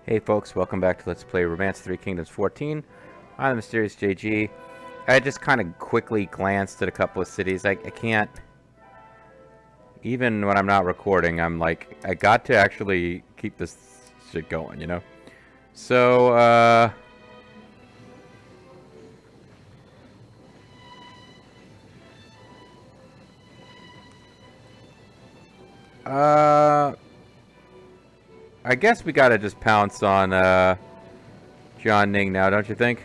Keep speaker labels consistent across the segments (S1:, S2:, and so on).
S1: Hey folks, welcome back to Let's Play Romance 3 Kingdoms 14. I'm the Mysterious JG. I just kind of quickly glanced at a couple of cities. I can't... Even when I'm not recording, I'm like, I got to actually keep this shit going, you know? So, I guess we gotta just pounce on, Jiangning now, don't you think?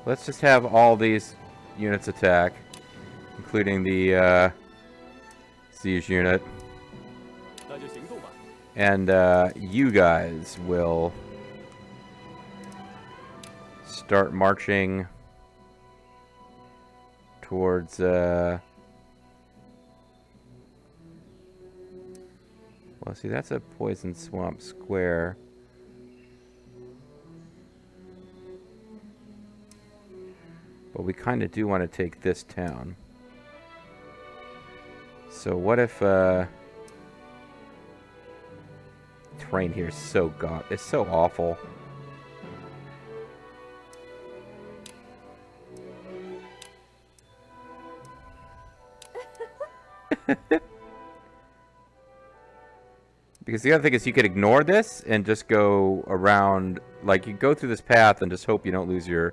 S1: Let's just have all these units attack, including the, siege unit. And, you guys will start marching towards, well, see, that's a poison swamp square. But we kind of do want to take this town. So what if, terrain here is so it's so awful. Because the other thing is you could ignore this and just go around, like you go through this path and just hope you don't lose your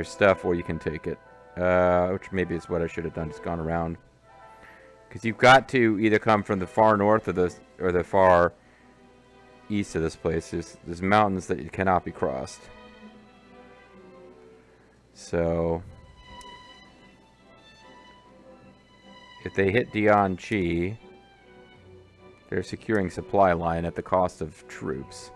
S1: stuff, or you can take it. Which maybe is what I should have done, just gone around. Because you've got to either come from the far north or the far east of this place. There's mountains that cannot be crossed. So if they hit Dianchi, they're securing supply line at the cost of troops.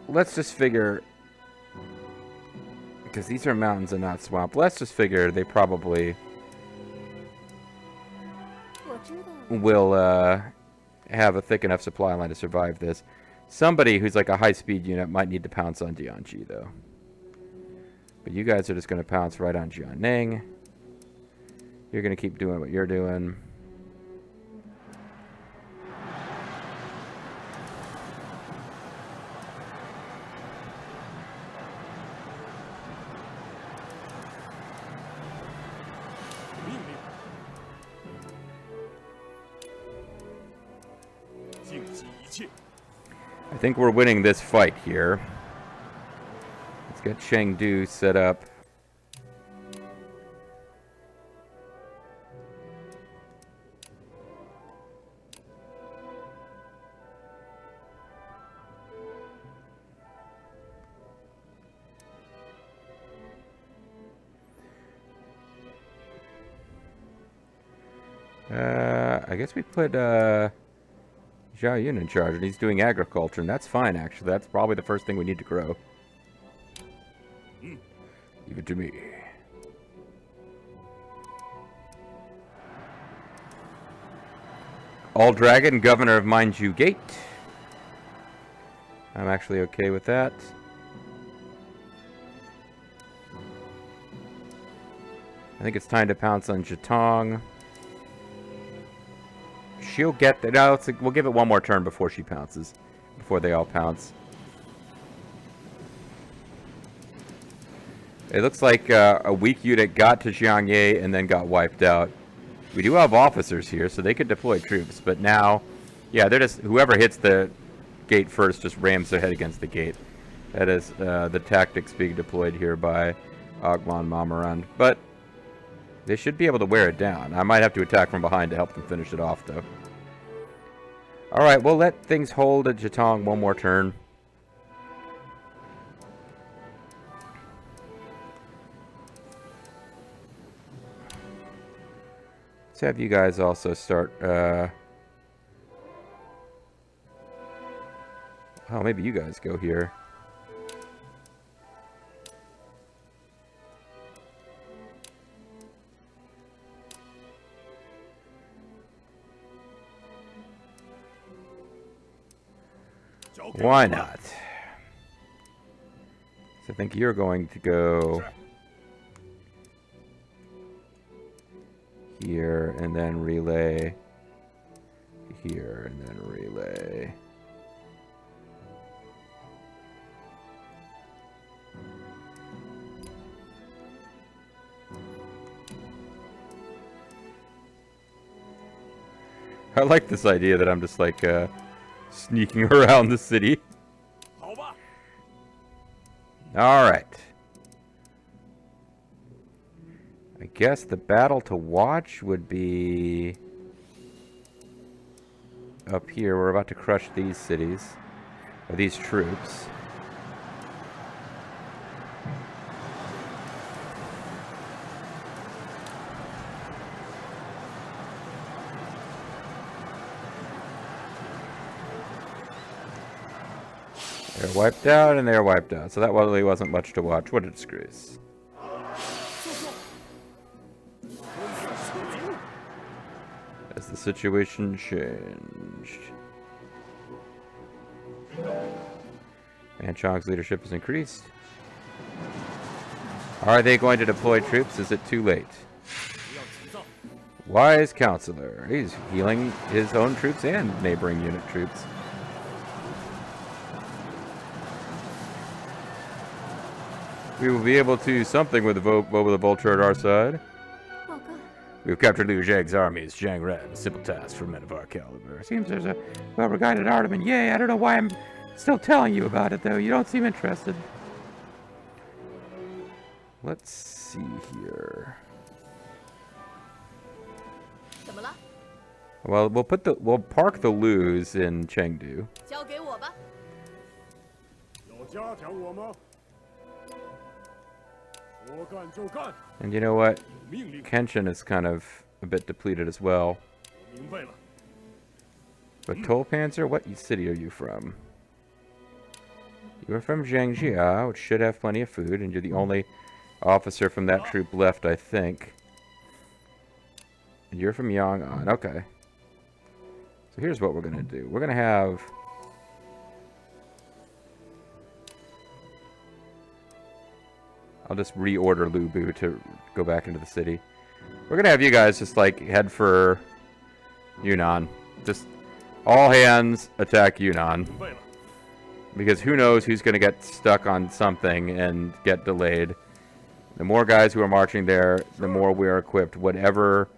S1: Let's just figure, because these are mountains and not swamp, let's just figure they probably will have a thick enough supply line to survive this. Somebody who's like a high-speed unit might need to pounce on Dianchi, though. But you guys are just going to pounce right on Jiangning. You're going to keep doing what you're doing. I think we're winning this fight here. Let's get Chengdu set up. I guess we put Zhao Yun in charge, and he's doing agriculture, and that's fine, actually. That's probably the first thing we need to grow. Leave it to me. All Dragon, Governor of Manju Gate. I'm actually okay with that. I think it's time to pounce on Jitong. She'll get that. No, we'll give it one more turn before she pounces. Before they all pounce. It looks like a weak unit got to Xiangye and then got wiped out. We do have officers here, so they could deploy troops. But now, yeah, they're just... Whoever hits the gate first just rams their head against the gate. That is the tactics being deployed here by Agman Mamarand. But they should be able to wear it down. I might have to attack from behind to help them finish it off, though. Alright, we'll let things hold at Jitong one more turn. Let's have you guys also start, oh, maybe you guys go here. Why not? So I think you're going to go here and then relay here and then relay. I like this idea that I'm just like sneaking around the city. Alright. I guess the battle to watch would be up here. We're about to crush these cities, or these troops. They're wiped out, and they're wiped out. So that really wasn't much to watch. What a disgrace. Has the situation changed? And Zhang's leadership has increased. Are they going to deploy troops? Is it too late? Wise counselor. He's healing his own troops and neighboring unit troops. We will be able to do something with the vulture at our side. We've captured Liu Zhang's armies. Zhang ran a simple task for men of our caliber. Seems there's a well-regarded Ardaman. Yay, I don't know why I'm still telling you about it, though. You don't seem interested. Let's see here. Well, we'll park the Lus in Chengdu. And you know what? Kenshin is kind of a bit depleted as well. But Tolpanzer, what city are you from? You are from Zhangjia, which should have plenty of food, and you're the only officer from that troop left, I think. And you're from Yang'an. Okay. So here's what we're going to do. We're going to have... I'll just reorder Lu Bu to go back into the city. We're going to have you guys just, like, head for Yunnan. Just all hands attack Yunnan. Because who knows who's going to get stuck on something and get delayed. The more guys who are marching there, the more we are equipped. Whatever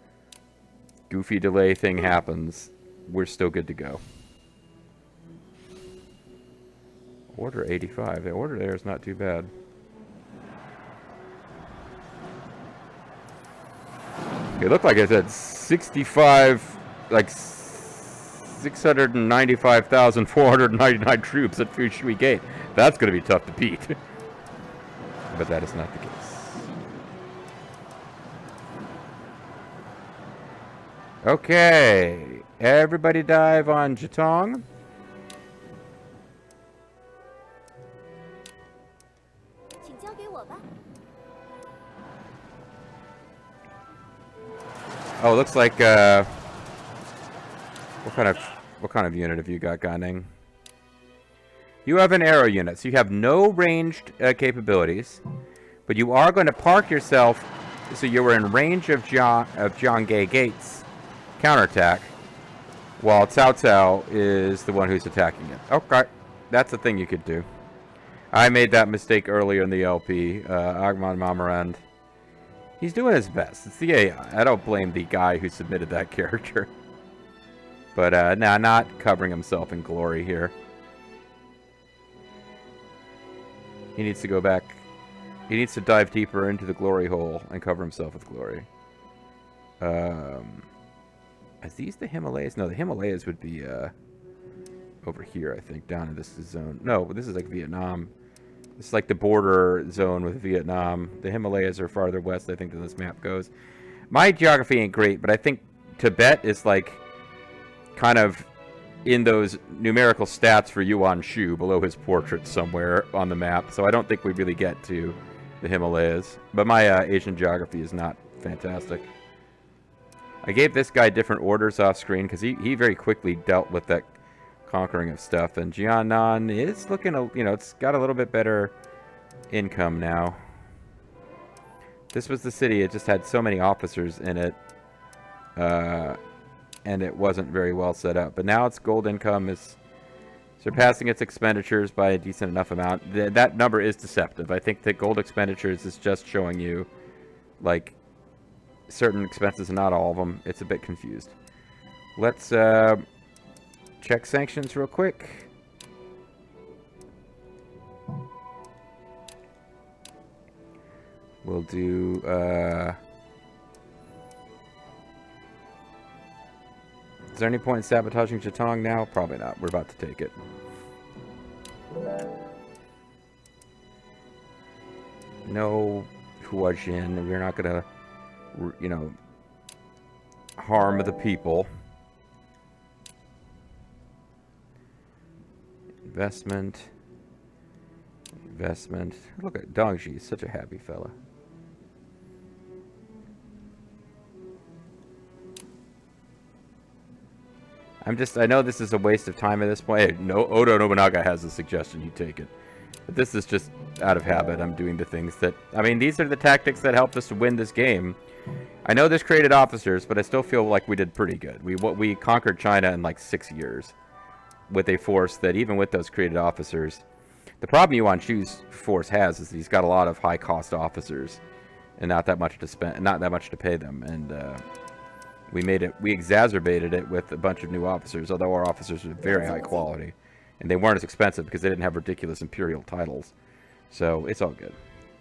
S1: goofy delay thing happens, we're still good to go. Order 85. The order there is not too bad. It looked like I said 65, like 695,499 troops at Fushui Gate. That's going to be tough to beat. But that is not the case. Okay. Everybody dive on Jitong. Oh, it looks like what kind of unit have you got, Ganning? You have an arrow unit, so you have no ranged capabilities, but you are going to park yourself so you were in range of Zhangge Gates counterattack, while Cao Cao is the one who's attacking it. Okay, that's the thing you could do. I made that mistake earlier in the LP. Agman Mamarand. He's doing his best. It's the AI. I don't blame the guy who submitted that character. But, nah, not covering himself in glory here. He needs to go back. He needs to dive deeper into the glory hole and cover himself with glory. Are these the Himalayas? No, the Himalayas would be, over here, I think, down in this zone. No, this is like Vietnam. It's like the border zone with Vietnam. The Himalayas are farther west, I think, than this map goes. My geography ain't great, but I think Tibet is like kind of in those numerical stats for Yuan Shu below his portrait somewhere on the map. So I don't think we really get to the Himalayas. But my Asian geography is not fantastic. I gave this guy different orders off screen because he very quickly dealt with that conquering of stuff, and Jiannan is looking, you know, it's got a little bit better income now. This was the city. It just had so many officers in it. And it wasn't very well set up. But now its gold income is surpassing its expenditures by a decent enough amount. That number is deceptive. I think that gold expenditures is just showing you, like, certain expenses and not all of them. It's a bit confused. Let's check sanctions real quick. We'll do... Is there any point in sabotaging Zhang now? Probably not. We're about to take it. No Huajin. We're not going to, you know, harm the people. Investment. Investment. Look at Dongji. Such a happy fella. I know this is a waste of time at this point. Hey, no, Oda Nobunaga has a suggestion, you take it. But this is just out of habit. I'm doing the things that... I mean, these are the tactics that helped us to win this game. I know this created officers, but I still feel like we did pretty good. We conquered China in like 6 years with a force that, even with those created officers... The problem Yuan Chu's force has is he's got a lot of high-cost officers and not that much to spend, not that much to pay them, and... we exacerbated it with a bunch of new officers, although our officers were very high quality. And they weren't as expensive because they didn't have ridiculous imperial titles. So, it's all good.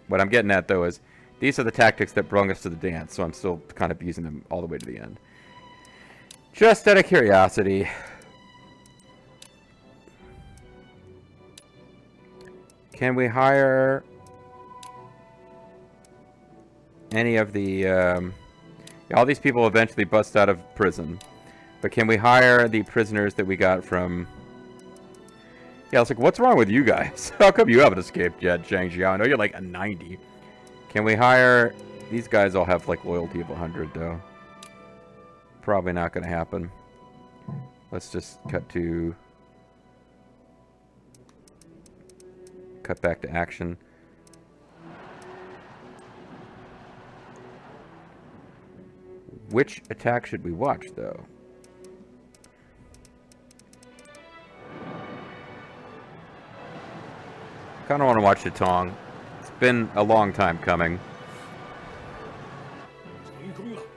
S1: What I'm getting at, though, is these are the tactics that brought us to the dance, so I'm still kind of using them all the way to the end. Just out of curiosity. Can we hire any of the... all these people eventually bust out of prison. But can we hire the prisoners that we got from... Yeah, I was like, what's wrong with you guys? How come you haven't escaped yet, Zhang Jia? I know you're like a 90. Can we hire... These guys all have like loyalty of 100, though. Probably not going to happen. Let's just cut back to action. Which attack should we watch, though? Kind of want to watch Zhang. It's been a long time coming.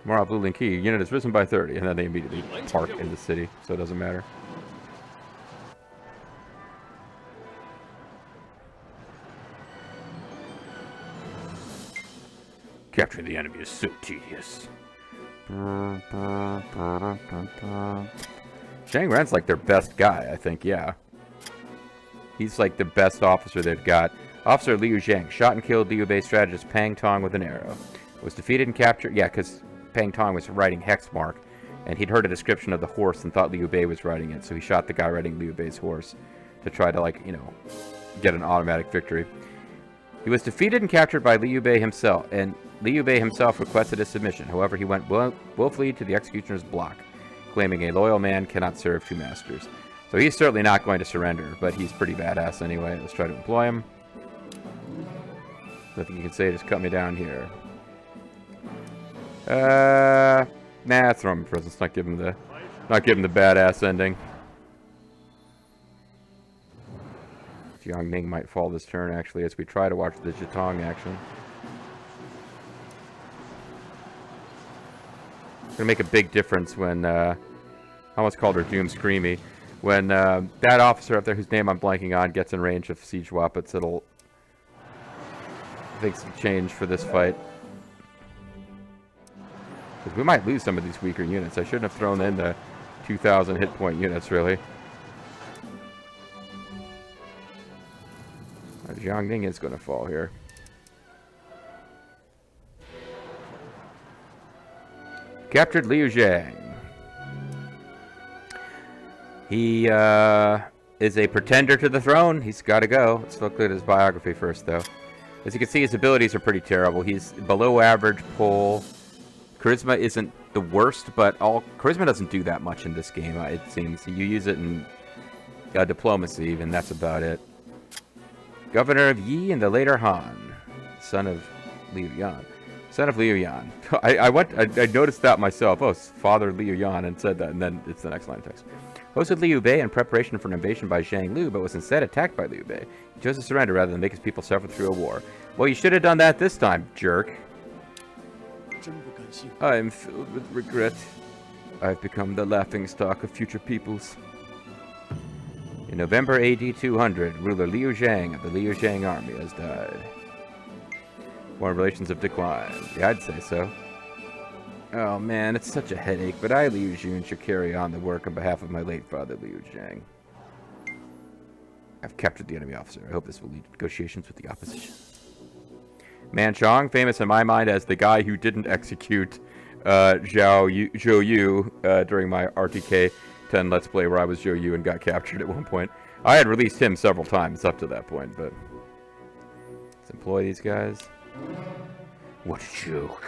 S1: Morale Blue Link Key. Unit has risen by 30, and then they immediately park in the city, so it doesn't matter. Capturing the enemy is so tedious. Zhang Ren's like their best guy, I think, yeah. He's like the best officer they've got. Officer Liu Zhang shot and killed Liu Bei's strategist Pang Tong with an arrow. Was defeated and captured, yeah, because Pang Tong was riding Hexmark, and he'd heard a description of the horse and thought Liu Bei was riding it, so he shot the guy riding Liu Bei's horse to try to, like, you know, get an automatic victory. He was defeated and captured by Liu Bei himself, and Liu Bei himself requested his submission. However, he went willfully to the executioner's block, claiming a loyal man cannot serve two masters. So he's certainly not going to surrender, but he's pretty badass anyway. Let's try to employ him. Nothing you can say, just cut me down here. Nah, throw him in prison. Let's not give him the badass ending. Jiang Ning might fall this turn, actually, as we try to watch the Zhang action. It's going to make a big difference when, I almost called her Doom Screamy, when that officer up there, whose name I'm blanking on, gets in range of Siege Wappets. It'll, I think, change for this fight. Because we might lose some of these weaker units. I shouldn't have thrown in the 2,000 hit point units, really. Jiang Ning is going to fall here. Captured Liu Zhang. He is a pretender to the throne. He's got to go. Let's look at his biography first, though. As you can see, his abilities are pretty terrible. He's below average pull. Charisma isn't the worst, but charisma doesn't do that much in this game, it seems. You use it in diplomacy, and that's about it. Governor of Yi and the later Han, son of Liu Yan. Son of Liu Yan. I noticed that myself. Oh, father Liu Yan, and said that, and then it's the next line of text. Hosted Liu Bei in preparation for an invasion by Zhang Lu, but was instead attacked by Liu Bei. He chose to surrender rather than make his people suffer through a war. Well, you should have done that this time, jerk. I am filled with regret. I've become the laughingstock of future peoples. In November AD 200, ruler Liu Zhang of the Liu Zhang army has died. Foreign relations have declined. Yeah, I'd say so. Oh man, it's such a headache, but I, Liu Jun, should carry on the work on behalf of my late father, Liu Zhang. I've captured the enemy officer. I hope this will lead to negotiations with the opposition. Man Chong, famous in my mind as the guy who didn't execute Zhou Yu during my RTK 10 Let's Play where I was Zhou Yu and got captured at one point. I had released him several times up to that point, but let's employ these guys. What a joke.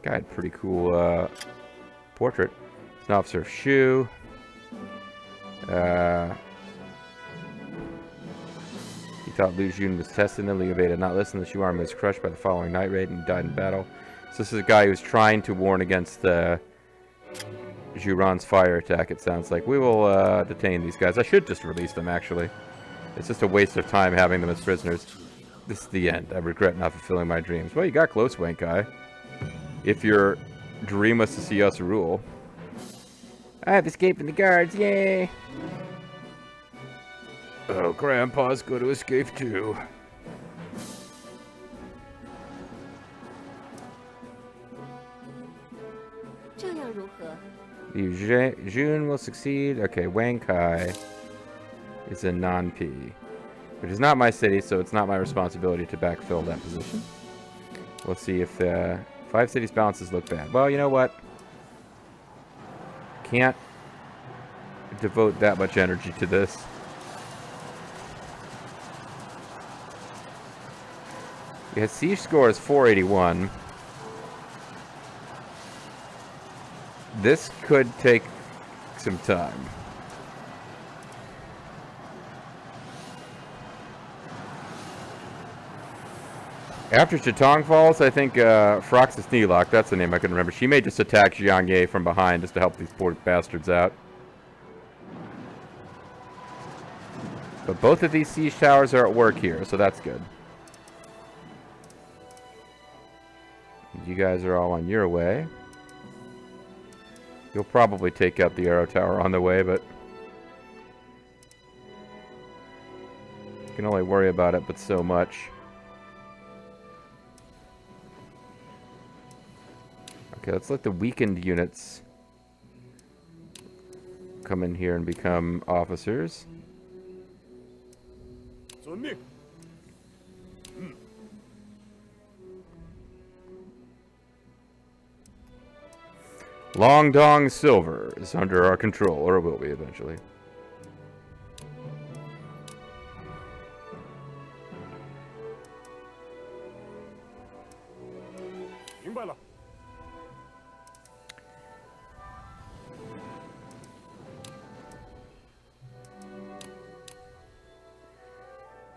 S1: Guy had a pretty cool portrait. It's an officer of Shu. He thought Liu Jun was testing them. Liu Bei did not listen. The Shu army was crushed by the following night raid and died in battle. So this is a guy who's trying to warn against Zhu Ran's fire attack, it sounds like. We will detain these guys. I should just release them, actually. It's just a waste of time having them as prisoners. This is the end. I regret not fulfilling my dreams. Well, you got close, Wankai. If your dream was to see us rule. I have escaped from the guards, yay! Oh, Grandpa's going to escape too. Liu Jun will succeed. Okay, Wankai is a non-P. Which is not my city, so it's not my responsibility to backfill that position. We'll see if 5 cities balances look bad. Well, you know what? Can't devote that much energy to this. Yeah, siege score is 481. This could take some time. After Chitong falls, I think Froxus Neelock, that's the name I can remember. She may just attack Zhang Ye from behind just to help these poor bastards out. But both of these siege towers are at work here, so that's good. You guys are all on your way. You'll probably take out the arrow tower on the way, but you can only worry about it but so much. Okay, let's let the weakened units come in here and become officers. Long Dong Silver is under our control, or it will be eventually.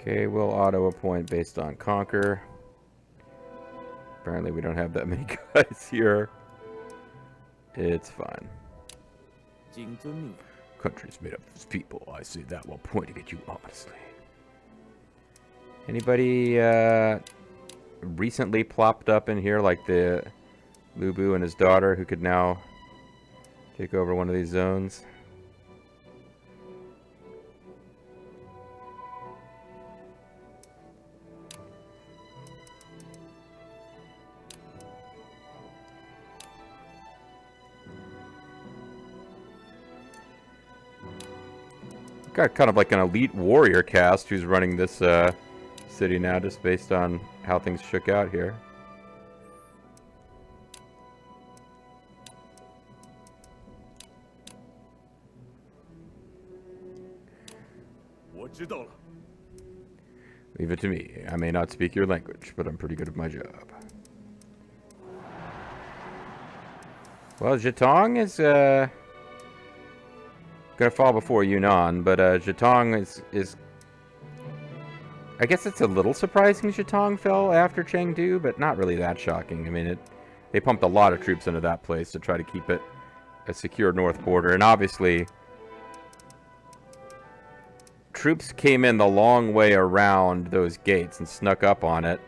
S1: Okay, we'll auto-appoint based on Conquer. Apparently we don't have that many guys here. It's fine. Country's made up of its people. I say that while pointing at you ominously. Anybody recently plopped up in here like the Lu Bu and his daughter who could now take over one of these zones? Got kind of like an elite warrior cast who's running this city now, just based on how things shook out here. Leave it to me. I may not speak your language, but I'm pretty good at my job. Well, Zhitong is gonna fall before Yunnan, but Zhetong is. I guess it's a little surprising Zhetong fell after Chengdu, but not really that shocking. I mean, they pumped a lot of troops into that place to try to keep it a secure north border, and obviously troops came in the long way around those gates and snuck up on it.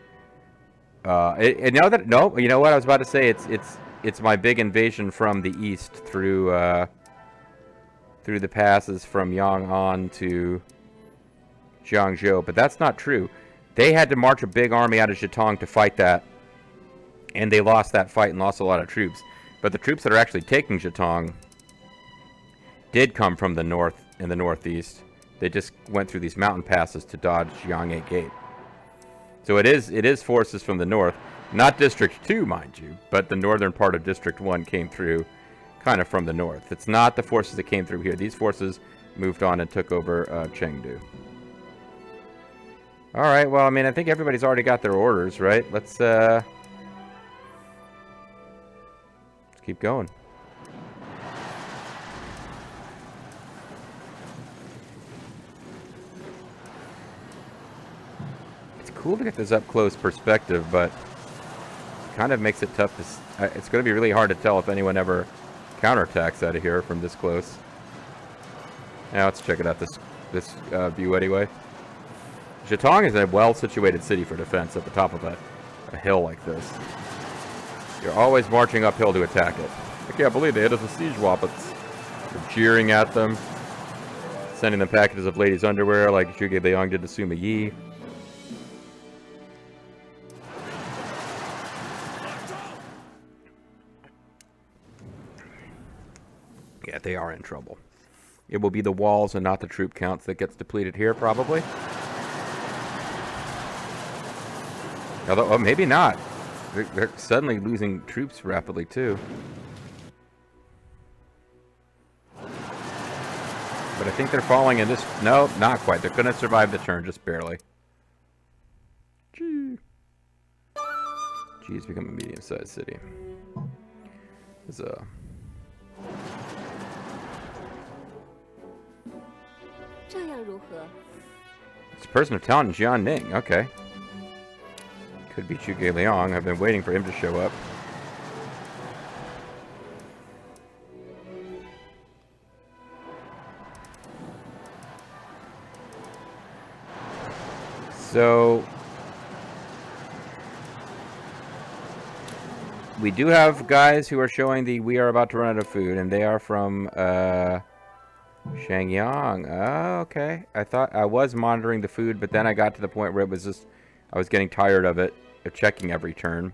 S1: You know what I was about to say? It's my big invasion from the east through the passes from Yang'an to Jiangzhou, but that's not true. They had to march a big army out of Zhetong to fight that, and they lost that fight and lost a lot of troops. But the troops that are actually taking Zhetong did come from the north and the northeast. They just went through these mountain passes to dodge Jiangye Gate. So it is forces from the north, not District 2, mind you, but the northern part of District 1 came through kind of from the north. It's not the forces that came through here. These forces moved on and took over Chengdu. Alright, well, I mean, I think everybody's already got their orders, right? Let's keep going. It's cool to get this up-close perspective, but it kind of makes it tough to... it's going to be really hard to tell if anyone ever counterattacks out of here from this close. Now, let's check it out, this view anyway. Zhetong is a well-situated city for defense at the top of a hill like this. You're always marching uphill to attack it. I can't believe they hit us with siege wappets. You're jeering at them, sending them packages of ladies' underwear like Zhuge Liang did to Sima Yi. Yeah, they are in trouble. It will be the walls and not the troop counts that gets depleted here, probably. Although, oh, maybe not. They're suddenly losing troops rapidly, too. But I think they're falling in this... No, not quite. They're going to survive the turn, just barely. Gee. Gee's become a medium-sized city. There's a... It's a person of talent in Jianning. Okay. Could be Zhuge Liang. I've been waiting for him to show up. So we do have guys who are showing the we are about to run out of food, and they are from Shangyang. Oh, okay. I thought I was monitoring the food, but then I got to the point where it was just I was getting tired of it, of checking every turn.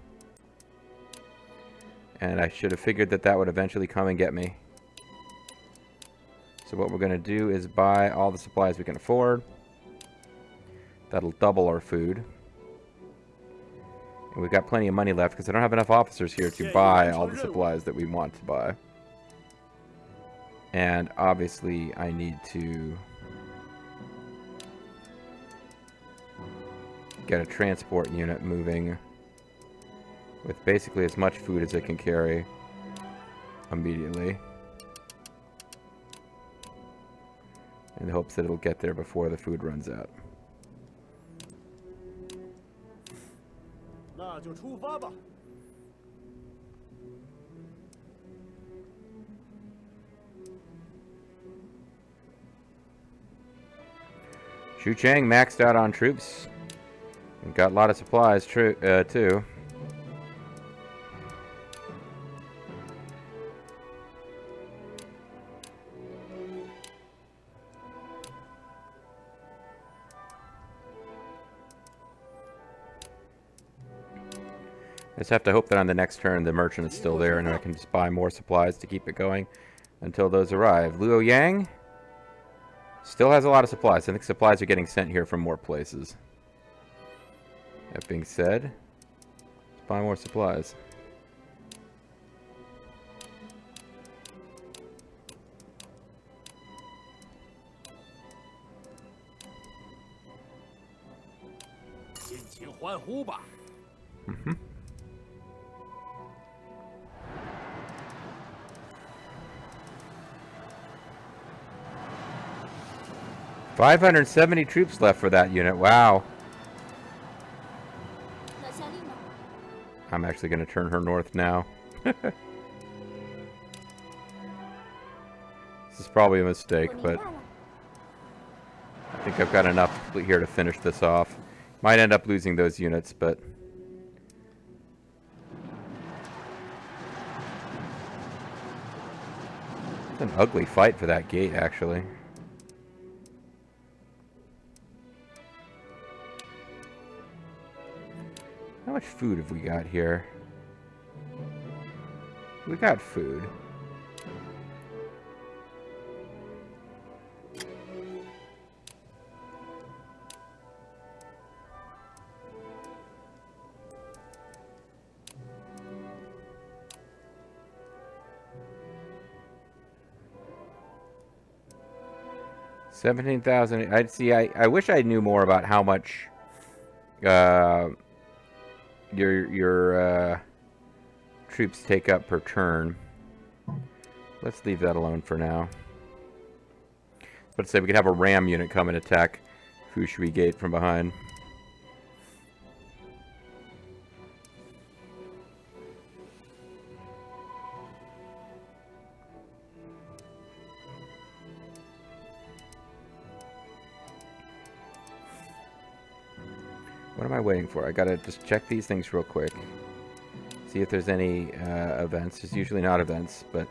S1: And I should have figured that that would eventually come and get me. So what we're going to do is buy all the supplies we can afford. That'll double our food. And we've got plenty of money left because I don't have enough officers here to buy all the supplies that we want to buy. And obviously I need to get a transport unit moving with basically as much food as it can carry immediately, in the hopes that it'll get there before the food runs out. Xu Chang maxed out on troops and got a lot of supplies too. I just have to hope that on the next turn the merchant is still there and I can just buy more supplies to keep it going until those arrive. Luo Yang still has a lot of supplies. I think supplies are getting sent here from more places. That being said, let's buy more supplies. Mm-hmm. 570 troops left for that unit. Wow. I'm actually going to turn her north now. This is probably a mistake, but I think I've got enough here to finish this off. Might end up losing those units, but... It's an ugly fight for that gate, actually. How much food have we got here? We got food. $17,000. I'd see. I wish I knew more about how much your troops take up per turn. Let's leave that alone for now. Let's say we could have a ram unit come and attack Fushui Gate from behind. What am I waiting for? I gotta just check these things real quick. See if there's any events. There's usually not events, but...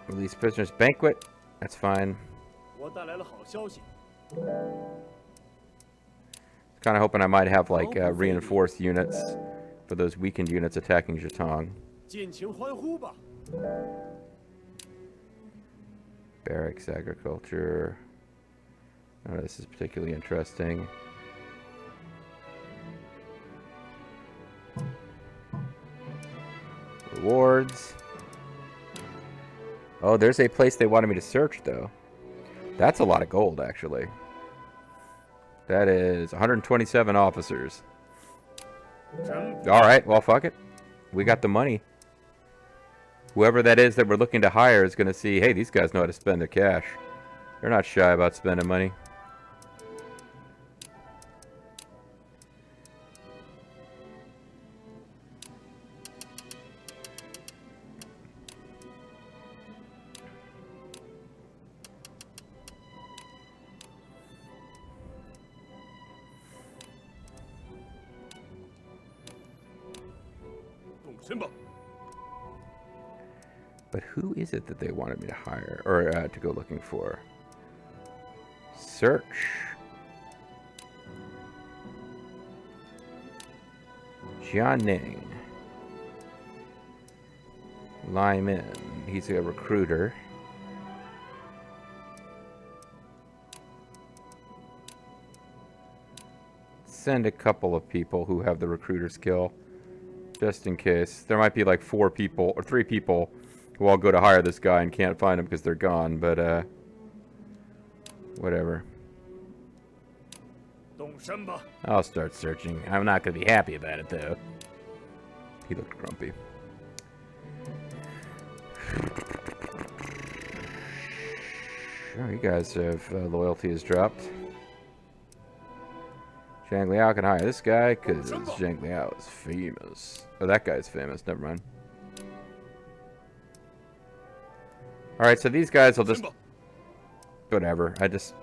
S1: Release prisoners banquet. That's fine. Kind of hoping I might have like reinforced units for those weakened units attacking Zhang. Barracks, agriculture. Oh, this is particularly interesting. Rewards. Oh, there's a place they wanted me to search, though. That's a lot of gold, actually. That is 127 officers. Alright, well, fuck it. We got the money. Whoever that is that we're looking to hire is going to see, hey, these guys know how to spend their cash. They're not shy about spending money. But who is it that they wanted me to hire, or to go looking for? Search. Jianing. Lyman. He's a recruiter. Send a couple of people who have the recruiter skill. Just in case. There might be like 4 people, or 3 people, who all go to hire this guy and can't find him because they're gone, but, whatever. I'll start searching. I'm not going to be happy about it, though. He looked grumpy. Oh, you guys have, loyalty has dropped. Zhang Liao can hire this guy because Zhang Liao is famous. Oh, that guy's famous. Never mind. Alright, so these guys will just... Whatever. I just...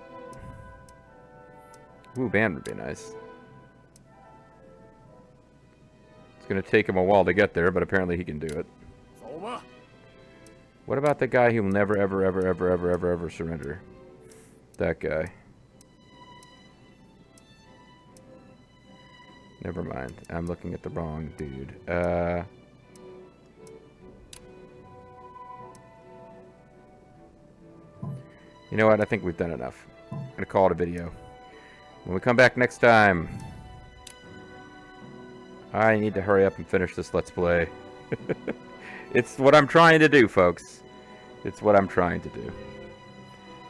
S1: Ooh, band would be nice. It's going to take him a while to get there, but apparently he can do it. What about the guy who will never, ever, ever, ever, ever, ever, ever surrender? That guy. Never mind. I'm looking at the wrong dude. You know what? I think we've done enough. I'm going to call it a video. When we come back next time, I need to hurry up and finish this Let's Play. It's what I'm trying to do, folks. It's what I'm trying to do.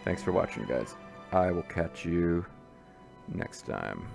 S1: Thanks for watching, guys. I will catch you next time.